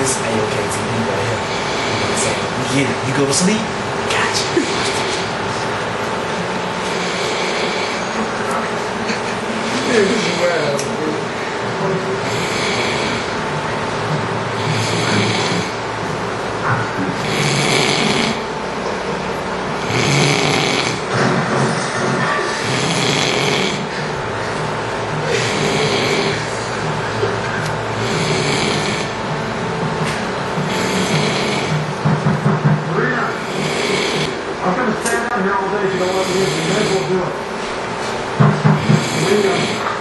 it's A-okay to me right here. You know what I'm saying? We get it. You go to sleep? Got you. I'm going to stand out here all day if you don't let me in. You may as well do it.